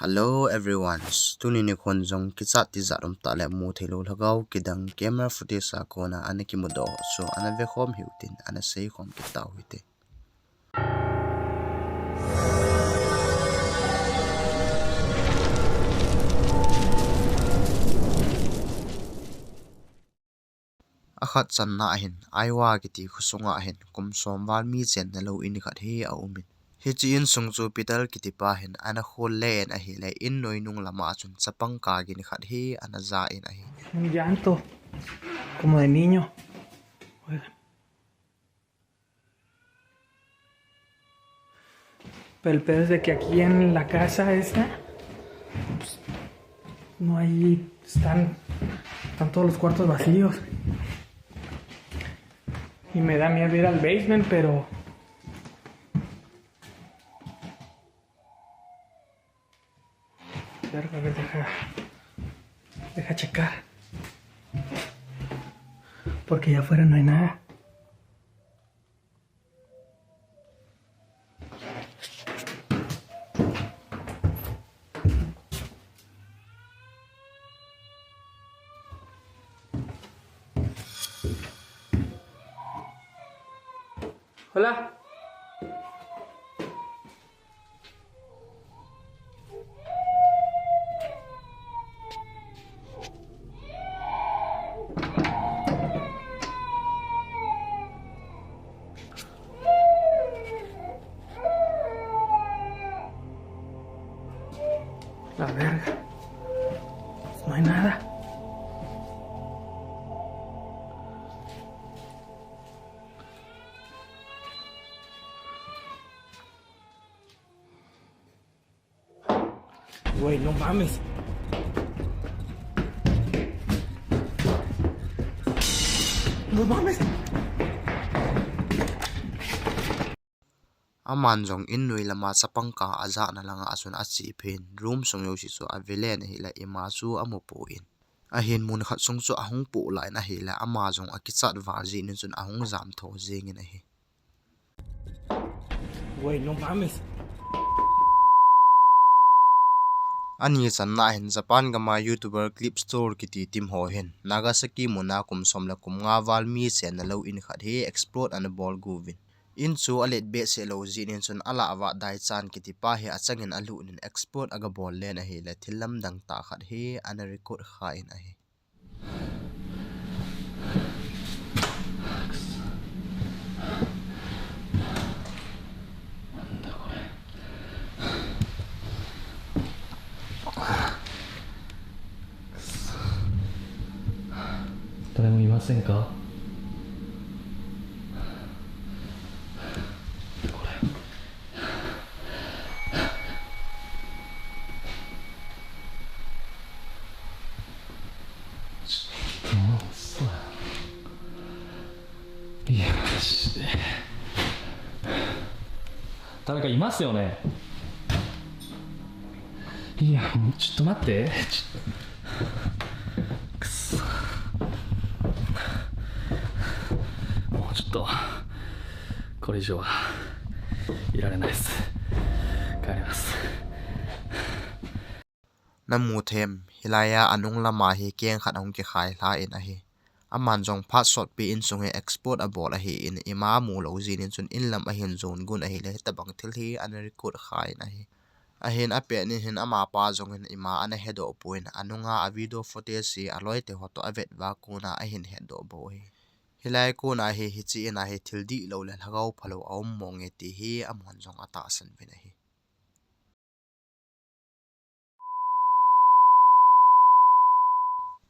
Hello everyone. Tuni ni khonjong kichat ti zarum ta le mu thilo lagaw kidang camera footage sa kona anaki mudo so ana ve khom hiutin ana sei khom kitaw hite. Akhat channa ahin aiwa kiti khusunga ahin kumsom wal mi chen na lo in khat hi a umin. Hi chi in sungchu pital kiti pa hin ana khol len a hi le in noinung lama chun chapang ka gi ni khat hi ana za in a hi. Un llanto, como de niño. Oigan. Pero el pedo es de que aquí en la casa esta, pues, no hay, están todos los cuartos vacíos. Y me da miedo ir al basement, pero verga, a ver, deja checar. Porque allá afuera no hay nada. Hola. La verga. No hay nada. Güey, no mames. No mames. Amanjong in nui lama chapang ka aza na langa asun achi phin room song yo si chu avelen hi la ima chu amupo in a hin mun khat sung chu ahung pu lai na hi la amajong akichat warji ni chun ahung zam tho jing in a hi. Güey, no mames. Ani channa hin Japan gama YouTuber clip store kiti tim ho hin Nagasaki muna kum somla kum nga wal mi chen na lo in khat he explode an ball guvin in chu alet be se lo jin in chun ala awa dai chan kiti pa he achangin alu nin export aga ball len a he la thilam dang ta khat he an record kha in a he. Yes. 誰かいますよね。いや、もうちょっと待って。くそ。もうちょっとこれ以上はいられないです。帰ります。Namu them hilaya anung lama hi keng khat hong ki khai hla in a hi amanjong phat shot pi in sung he export a bol a hi in ima mu lo jin in chun in lam a hin zone gun a hi le tabang thil hi an record khai na hi a hin a pe ni hin ama pa jong in ima an hedo point anunga a video footage si aloi te hoto avet wa kuna a hin hedo bo hi hilai kuna hi chi ina hi thildi lo le lagaw phalo awm mong e ti hi amanjong ata san bin a hi.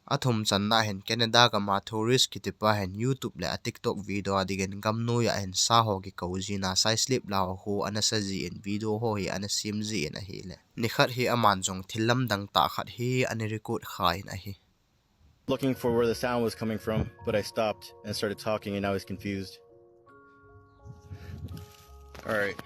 Athum channa hen Canada ka ma tourist kitipa hen YouTube le a TikTok video adigen gamno ya hen sa ho ki kaujina sai slip law ho anasaji in video ho hi anasimji in a hi le nikhat hi amanjong thilam dang ta khat hi ani record kha in a hi. Looking for where the sound was coming from, but I stopped and started talking and I was confused. All right.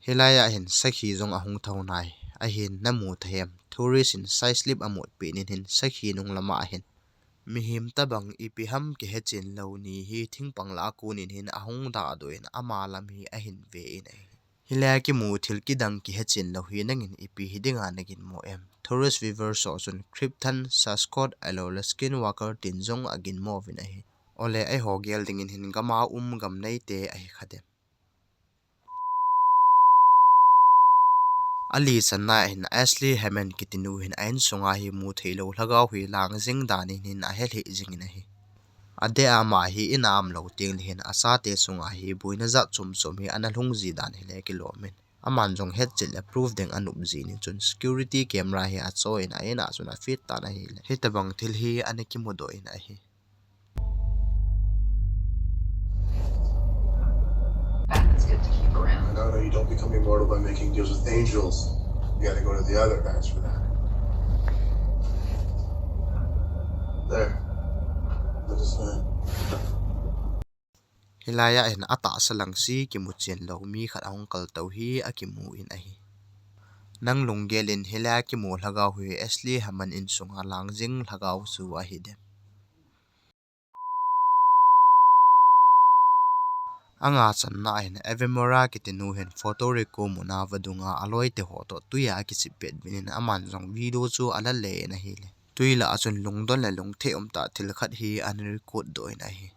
Hilaya hin sakhi zong ahung thau nai ahin namu them tourist in sai slip amot pinin hin sakhi nung lama hin mihim tabang ipiham ke hechin lo ni hi thingpang la kunin hin ahung da doin ama lam hi ahin ve in ai hilaya ki mu thil kidang ki hechin lo hi nangin ipi hidinga nagin mo em tourist river so sun cryptan sascot alola skinwalker tinjong agin mo vin ai ole ai hogel dingin hin gama gam nei te ai khadem Ali sanna hin Ashley Hammond kitinu hin ain sunga hi mu theilo lagaw hi lang jing danin hin a hel hi jingin hi ade ama hi inam lo ting hin asa te sunga hi buina za chum hi analhung ji dan hi le kilomin aman jong het chil approve deng anup ji ni chun security camera hi a choin a ena chuna fit ta na hi le hitabang thil hi aneki modo in a hi It's good to keep around. No, you don't become immortal by making deals with angels. You gotta go to the other guys for that. There. Look at that. Hilaya hin ata salang si kimuchen lo mi khat ahong kal tau hi akimu in a hi nang lunggelin hilaya kimu lagaw hi Ashley Hammond in sunga lang jing lagaw su a hi dem anga channa hin evemora kitinu hin photo reco muna vadunga aloi te ho to tuya ki chipet binin aman jong video chu ala le na hi le tuila achun lungdon le lungthe umta thil khat hi an record do in a hi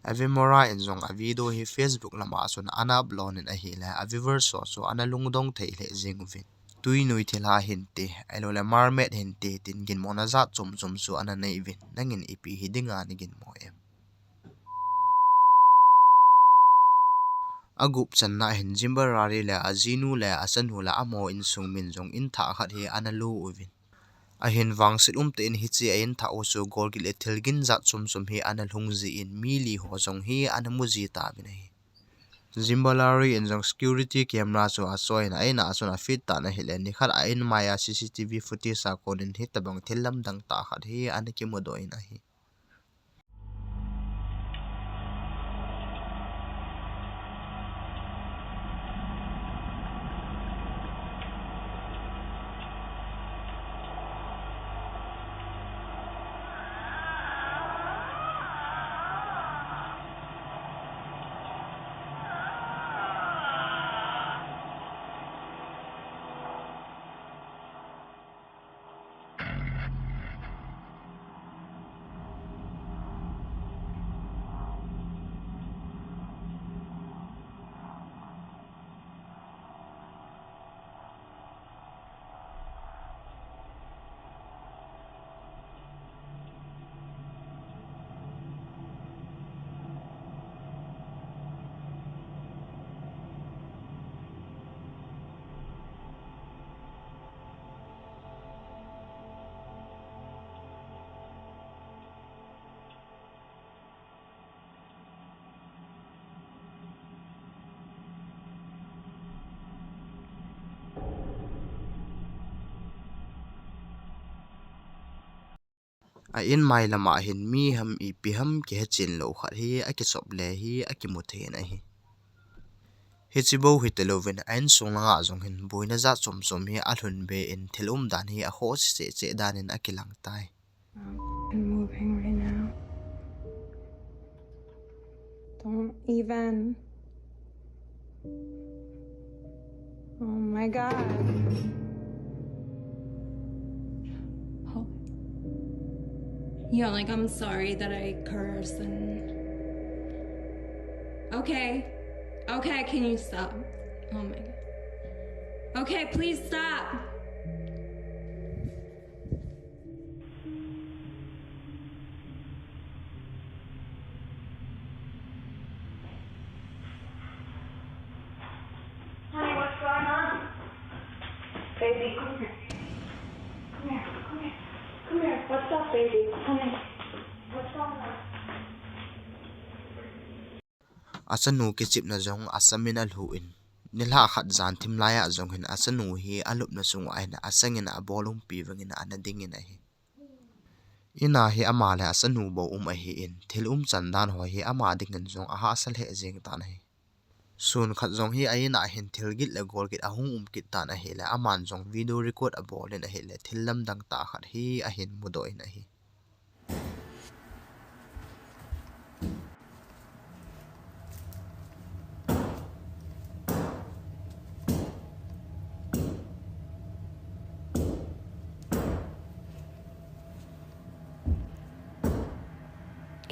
Avimora in zong a video hi Facebook lama sun ana blon in a hi la aviver so ana lungdong thei le jingvin tui nui thila hin te alola marmet hin te tin gin mona za chum su ana nei vin nangin ipi hidinga ni gin mo em agup channa hin jimbarari la azinu la asanu la amo in sungmin jong in tha khat hi ana lu uvin ahin wangsit te in hichi ain tha osu gorgil ethilgin za chum hi ana lungji in mili ho jong hi ana muji ta binai Zimbalari in jong security camera so asoin aina asuna fit ta na hilen ni khat ain maya CCTV footage sa konin hitabang thilam dang ta khat hi ana ki modo in a hi a in mai lama hin mi ham I piham ke hechin lo khat hi aki sop le hi aki muthe na hi hechibo hitelovin ain sunga jong hin boina za chom hi alhun be in thilum dan hi a ho che danin akilang tai I'm moving right now. Don't even. Oh my God. Yeah, like I'm sorry that I curse and. Okay, can you stop? Oh my God. Okay, please stop. Honey, what's going on? Baby, come here. Come here. What's up, baby? Honey, what's going on? asanu ke chip na jong asamin alhu in nila khat zan thim laya zong hin asanu hi alup na sunga aina asangin a bolum piwangin ana dingin a hi ina hi ama le asanu bo a hi in thil chandan ho hi ama dingin zong a ha asal he jeng tan hi sun khat zong hi aina hin thil git le gol git ahung kit tan a hi le aman zong video record a bolin a hi le thil lam dang ta khat hi a hin mudo in a hi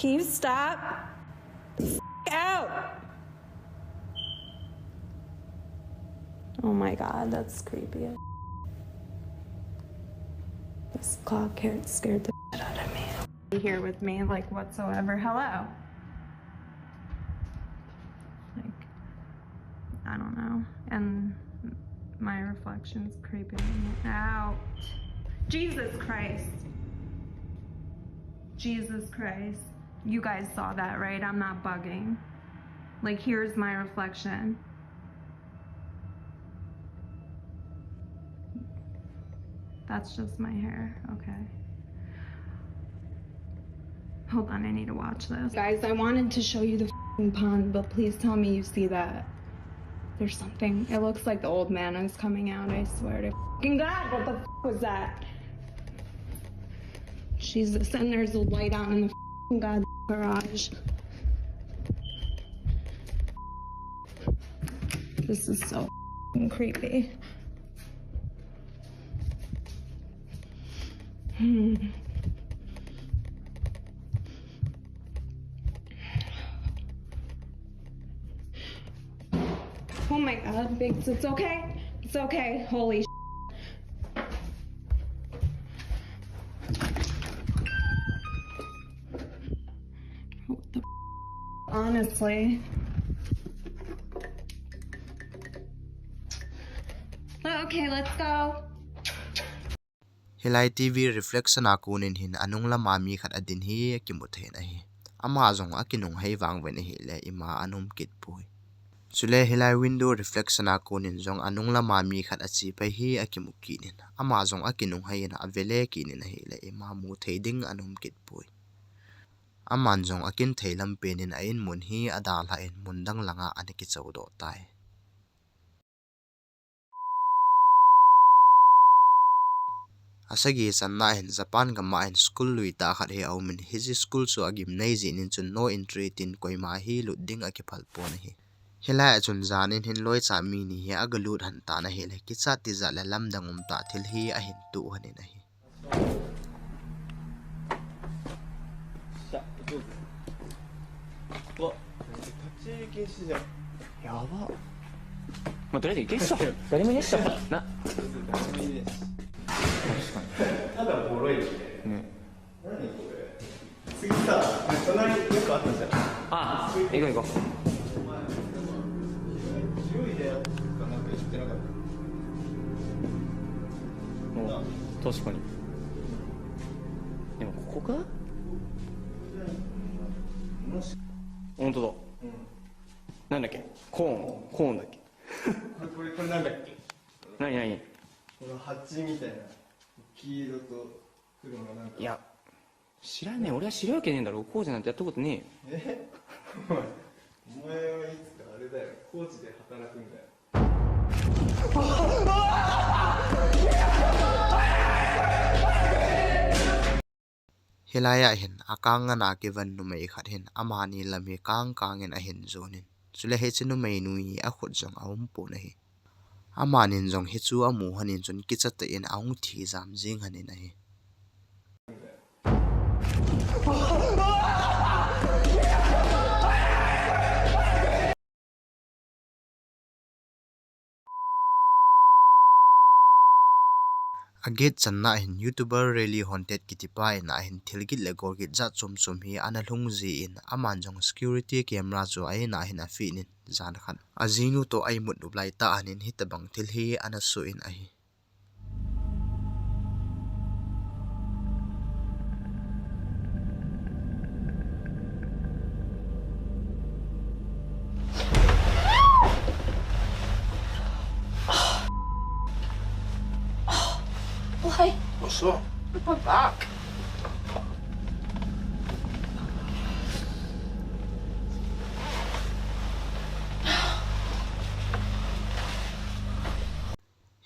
Can you stop? Out! Oh my god, that's creepy. This clock scared the shit out of me. Be here with me, like whatsoever. Hello. Like, I don't know. And my reflection's creeping me out. Jesus Christ. Jesus Christ. You guys saw that, right? I'm not bugging. Like, here's my reflection. That's just my hair. Okay. Hold on, I need to watch this. Guys, I wanted to show you the pond, but please tell me you see that. There's something. It looks like the old man is coming out, I swear to God. What the was that? Jesus, and there's a light on in the god garage. This is so creepy. Oh my god, Biggs, it's okay. It's okay. Holy honestly. Okay, let's go. Hilai TV reflection akunin hin anung lama mi khat adin hi kimuthen a hi ama zong akinung hei wang wen hi le ima anum kit pui chule hilai window reflection akunin zong anung lama mi khat achi pe hi akimukinin ama zong akinung hei na avele kinin hi le ima mu theiding anum kit pui aman zong akin theilam penin ain mun hi adal ha in mundang langa aniki chawdo tai asagi channa hin Japan gama hin school lui ta khat he aumin hiji school chu agim nei jin in chun no entry tin koima hi ludding akipal pon hi hela chun janin hin loi cha mi ni he agalut han ta na he le kichat ti za la lam dangum ta thil hi a hin tu hanin a hiまあ、とりあえず行けっしょ。誰もいねっしょ。な。ただボロいよね。何これ。次さ、隣よくあったじゃん。ああ、行こう行こう。白い部屋かなんか言ってなかった。もう確かに。でもここか？本当だ。なんだっけ？コーンだっけ？これなんだっけ？何？この蜂みたいな黄色と黒のなんか。いや知らねえ、俺は知るわけねえんだろ。工事なんてやったことねえよ。お前はいつかあれだよ、工事で働くんだよ。hilaya hin akanga na kivan nu mai khat hin amani lami kangin a hin zonin chule he chinu mai nu hi a khut jong aum pu na hi amanin jong hi chu amu hanin chun kichat te in aung thi jam jing hanin a hi agit channa hin youtuber really haunted kitipa in a hin thilgit le gorgit za chum hi analung ji in aman jong security camera chu ai na hin a fi nin zan khan azinu to ai mut nublai ta anin hitabang thil hi anasu in a hi só.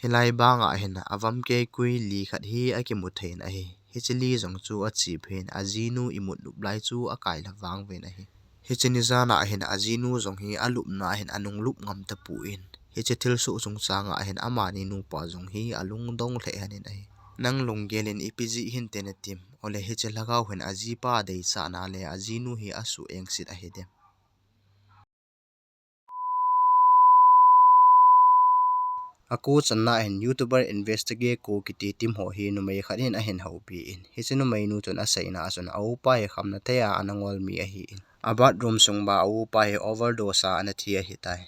Hilai banga hen avam ke kui li khat hi ake muthein a hi hichili jong chu a chi phen azinu imut nuplai chu a kai la wang ven a hi hichini zana hen azinu jong hi alup na hen anung lup ngam ta pu in hichithil su chung changa hen amani nu pa jong hi alung dong hle hanin a hi nang lunggelin ipiji hin tenetim ole hichelagaw hen aji pa dei cha na le azinu hi asu engsit a hi dem Aku channa hen YouTuber investigate ko kiti tim ho hi nu mai khanin a hen ho pi in hi chenu mai nu chon a saina ason au pa he khamna thaya anangol mi a hi in abat room sung ba au pa he overdose a ana thi a hi tai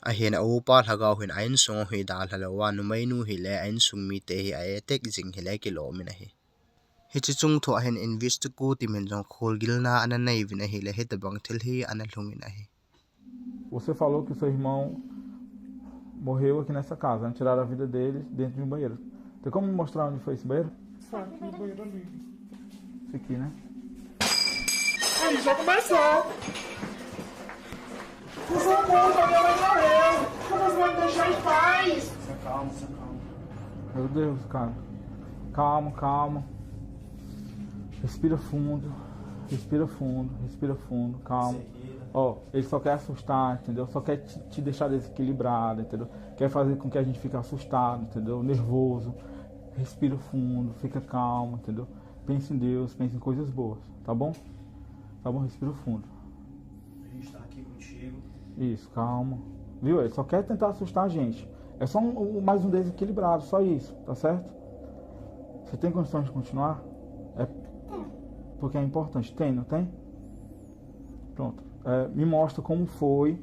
a hen au pa lagaw hin ain sung hi dal halawa nu mai nu hi le ain sung mi te hi a tek jing hi le kilo min a hi hi chi chung tho hen investigate ti men jong khol gilna ana nei vin a hi le he tabang thil hi ana hlungin a hi Você falou que o seu irmão morreu aqui nessa casa, né? Tiraram a vida dele dentro de um banheiro. Tem como me mostrar onde foi esse banheiro? Sabe, no banheiro ali. Esse aqui, né? Aí já começou. Por favor, minha mãe morreu. Como você vai me deixar em paz? Calma, calma. Meu Deus, cara. Calma, calma. Respira fundo. Respira fundo, respira fundo, calma. Ó, ele só quer assustar, entendeu? Só quer te deixar desequilibrado, entendeu? Quer fazer com que a gente fique assustado, entendeu? Nervoso. Respira fundo, fica calmo, entendeu? Pense em Deus, pense em coisas boas, tá bom? Tá bom? Respira fundo. A gente tá aqui contigo. Isso, calma. Viu? Ele só quer tentar assustar a gente. É só mais um desequilibrado, só isso, tá certo? Você tem condições de continuar? É porque é importante. Tem, não tem? Pronto. Me mostra como foi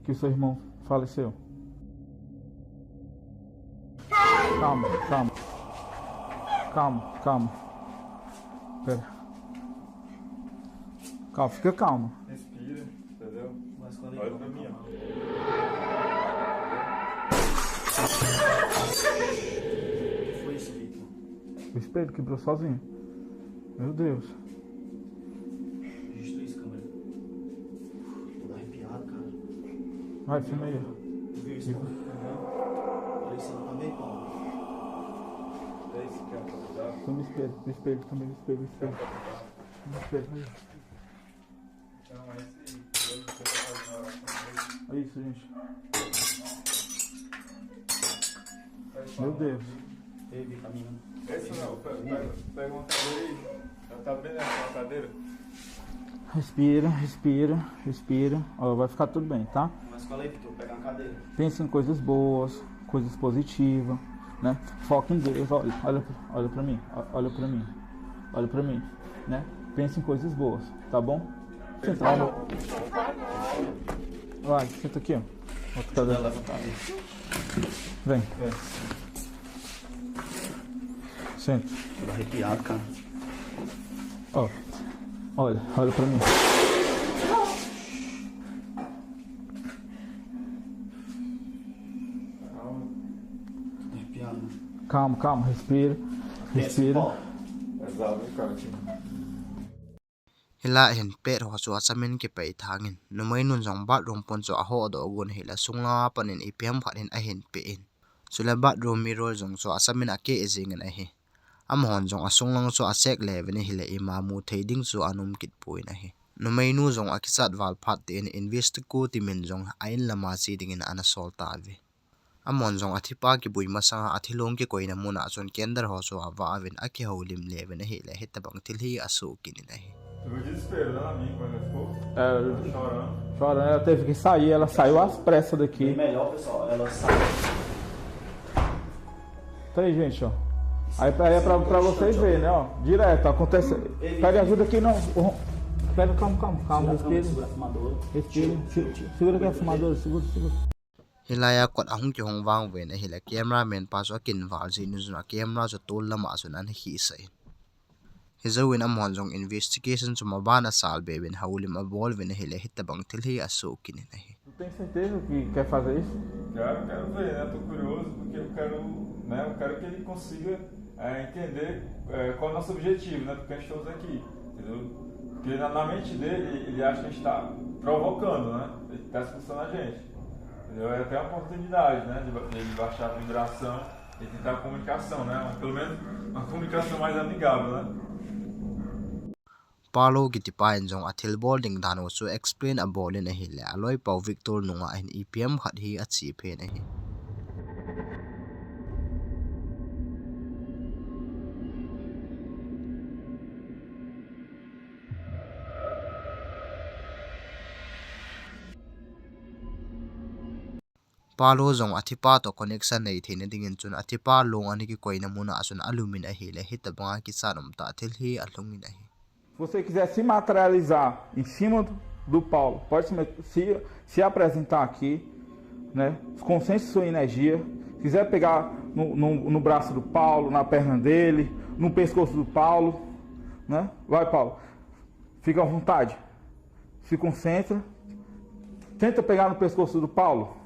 que o seu irmão faleceu. Calma, calma. Calma, calma. Pera. Calma, fica calma. Respira, entendeu? Olha pra mim, ó. O que foi isso, Vitor? O espelho quebrou sozinho. Meu Deus. Registrou isso, câmera. Tô arrepiado, cara. Vai, filma aí. Tu viu isso? Olha isso também, Paulo. É isso que é um convidado. Filma o espelho, o espelho também, o espelho, o espelho. O espelho, aí. Então, é isso aí. Eu vou fazer uma oração. É isso, gente. Meu Deus. Teve caminho. Esse não, pega uma cadeira aí. Ela tá bem nessa cadeira. Respira, respira, respira. Ó, vai ficar tudo bem, tá? Mas fala aí, Vitor, pega uma cadeira. Pense em coisas boas, coisas positivas, né? Foca em Deus. Olha pra mim, olha pra mim, olha pra mim, né? Pense em coisas boas, tá bom? Senta lá. Vai, senta aqui, ó. Outra cadeira. Vem. Senta. Tô arrepiado, cara. Ó, olha pra mim. Tô arrepiado. Calma, calma, respira. Respira. Exato, cara. hila hen pet ho chu achamin ke pai thangin numai nun jong bat room pon chu a ho do gun hila sunga panin ipem phanin a hen pe in chula bat room mirror jong chu achamin ake ejing a hi amhon jong asunglang chu achek leveni hila ima mu theiding chu anum kit puin a hi numai nu jong akisat wal phat te in investigate timin jong ain lama chi dingin ana sol ta ve amon jong athipa ki buima sanga athilong ki koina muna chon kendar ho chu awa avin aki holim leven hi le hetabang thil hi asu kinin a hi Eu desesperando a mim quando ela ficou chorando. Chorando, ela teve que sair, ela saiu às pressas daqui. Bem melhor, pessoal, ela sai. Tá aí, gente, ó. Aí é pra vocês verem, né, ó. Direto, acontece. Pede ajuda aqui, não. Pega, calma, respira. Respira. Segura aqui a fumadora, segura. hilaya kwat ahung ki hong wang ven a hila cameraman pa so kin wal ji nu zuna camera so tol lama sun an hi sai hizawin amon jong investigation chuma bana sal beben haulim a bol ven hila hitabang thil hi asu kin a hi Tu tem certeza que quer fazer isso? Quero ver, né? Tô curioso porque eu quero que ele consiga entender qual é o nosso objetivo, né? Porque a gente estamos aqui, entendeu? Porque na mente dele, ele acha que a gente está provocando, né? Ele está expulsando a gente, entendeu? É até uma oportunidade, né? De ele baixar a vibração e tentar a comunicação, né? Pelo menos uma comunicação mais amigável, né? Palo gitipa in jong athil bol ding dano chu explain a bol in a hi le aloi pau Victor nunga in EPM khat hi a chi phe na hi Palo jong athipa to connection nei thein ding in chun athipa long ani ki koina muna asun alumin a hi le hit banga ki chanom ta thil hi alungin a hi. Se você quiser se materializar em cima do Paulo, pode se apresentar aqui, né? Concentre sua energia. Se quiser pegar no braço do Paulo, na perna dele, no pescoço do Paulo, né? Vai, Paulo. Fica à vontade. Se concentra. Tenta pegar no pescoço do Paulo.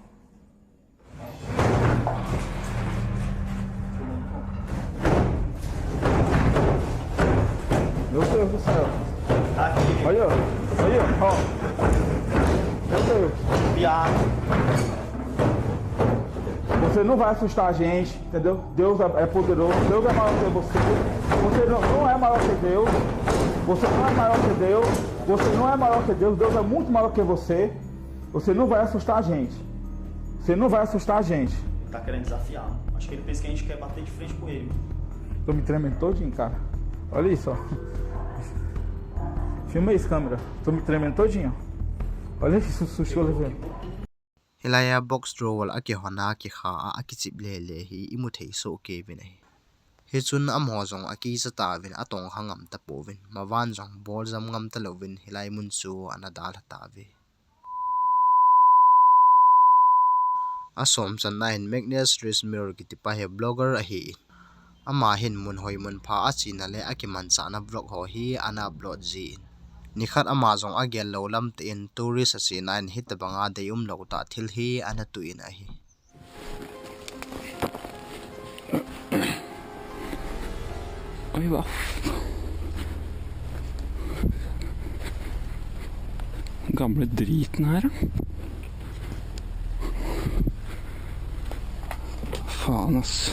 Meu Deus do céu. Olha, ó. Meu Deus. Você não vai assustar a gente, entendeu? Deus é poderoso, Deus é maior que você. Você não é maior que Deus. Você não é maior que Deus. Você não é maior que Deus. Deus é muito maior que você. Você não vai assustar a gente. Você não vai assustar a gente. Tá querendo desafiar. Acho que ele pensa que a gente quer bater de frente com ele. Tô me tremendo todinho, cara. Olha isso, ó. Filma isso, câmera. Tô me tremendo todinho. Olha isso, susto que eu levei. Hilaya box drawer aki hona ki kha aki chip le le hi imuthei so ke vin hi hi chun am ho jong aki cha ta vin atong hangam ta po vin mawan jong bol jam ngam ta lo vin hilai mun chu anadal ta ve asom chan na in magnus wrist mirror ki tipa he blogger a hi ama hin mun hoi mun pha a china le aki man cha na vlog ho hi ana upload ji nikhat ama jong agel lo lam te in tourist a china in hit banga de lo ta thil hi ana tu in a hi Oi va. Gamle driten her. Faen, ass.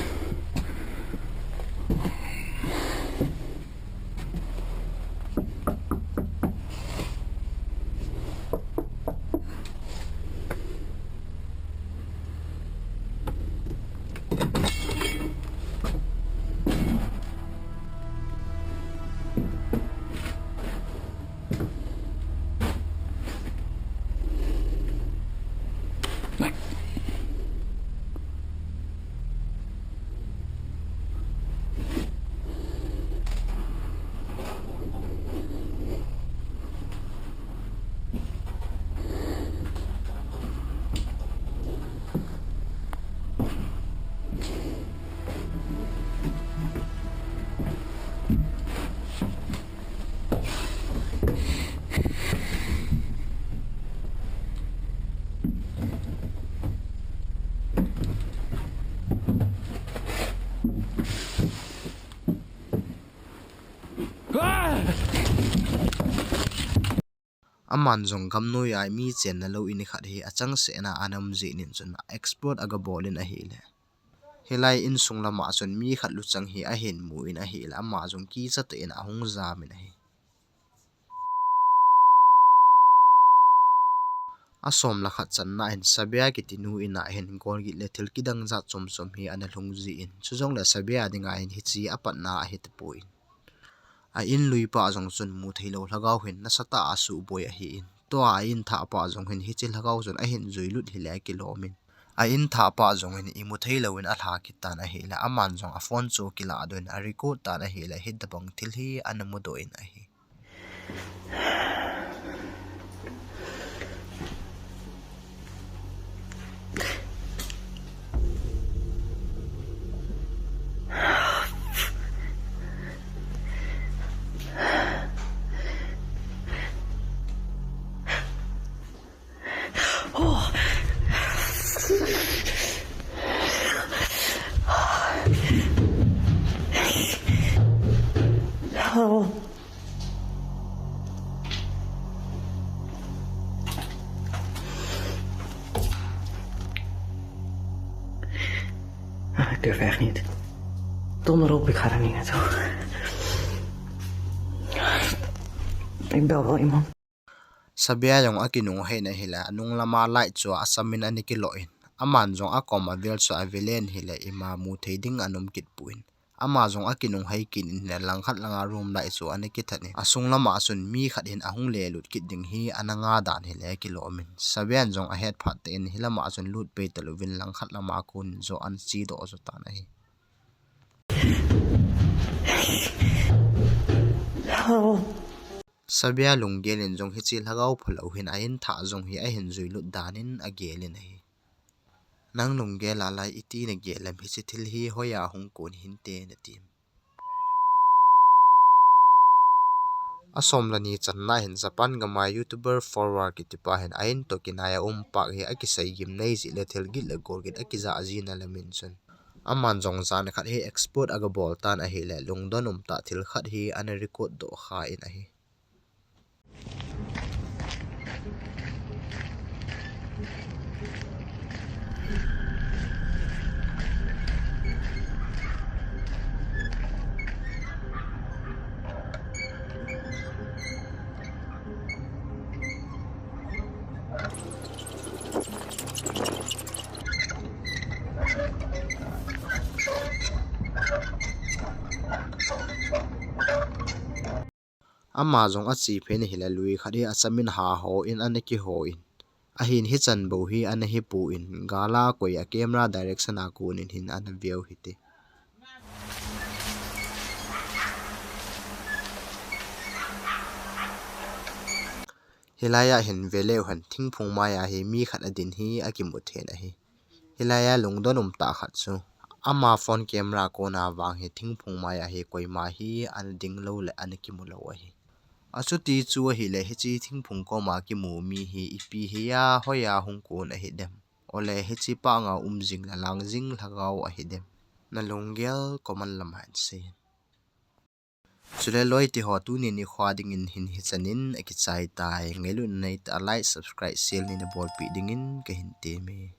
aman jong gamno ya mi chen na lo in khat hi achang se na anam ji nin chun export aga bolin a hi le hilai in sung lama chun mi khat lu chang hi a hin mu in a hi la ma jong ki cha te in a hung za min a hi asom la khat chan na in sabya ki tinu in a hin gol gi le thil kidang za chom chom hi ana lung ji in chu jong la sabya dinga in hi chi apat na a hi te po in a in lui pa jong chun mu theilo lagaw hin na sata asu boy a hi in to a in tha pa jong hin hi chil lagaw chun a hin zui lut hi le kilomin a in tha pa jong hin i mu theilo in a tha ki tan a hi la aman jong a phone chu ki la doin a record tan a hi la hit da bang thil hi an mu do in a hi durf echt niet. Donder op, ik ga er niet naartoe. Ik bel wel iemand. Sabia yung akinung hay na hila anung lama light so asamin anikiloin. Aman zong akom avel so avelen hila ima mutheding anum kitpuin. Ama zong akinung hay kinin na langkhat langa room light so anikitani. Asung lama asun mi khatin ahung lelut kitding hi ananga dan hila kilomin. Sabian zong ahead patin hila ma asun lut pe taluvin langkhat lama kun zo an chido so tanahi. Sabia lunggelin zong hichil hagaw phulaw hin ayin tha zong hi ahin zui lut danin agelin hi. Nang lunggel alai iti na gelam hi thil hi hoya hong kun hinte na tim. Asom lani channa hin Japan gama YouTuber forward kitipa hin ayin to kinaya pak hi akisay gim nay zi le thil git le gorgit akiza azina lamin chun. Aman zong zan khat hi export agabol tan ahi le lungdon ta thil khat hi ana record do kha in ahi. Ama zong achi phen hila lui khadi achamin ha ho in aneki ho in ahin hi chan bo hi anahi pu in gala koi a camera direction a kun in hin an view hiti hilaya hin veleu han thingphung ma ya hi mi khat adin hi akimu then a hi hilaya lungdonum ta khat chu ama phone camera ko na wang hi thingphung ma ya hi koi ma hi an ding lo le anakimu lo a hi achuti chu hi le hi chi thingphung ko ma ki mu mi hi ipi hi ya hoya hung kun a hi dem ole hi chi pa nga jing la lang jing lagaw a hi dem na longgel common lam han se chule loi ti ho tu ni ni khwa ding in hin hi chanin a ki chai tai ngelu nei ta like subscribe sel ni na bol pi ding in ka hin te me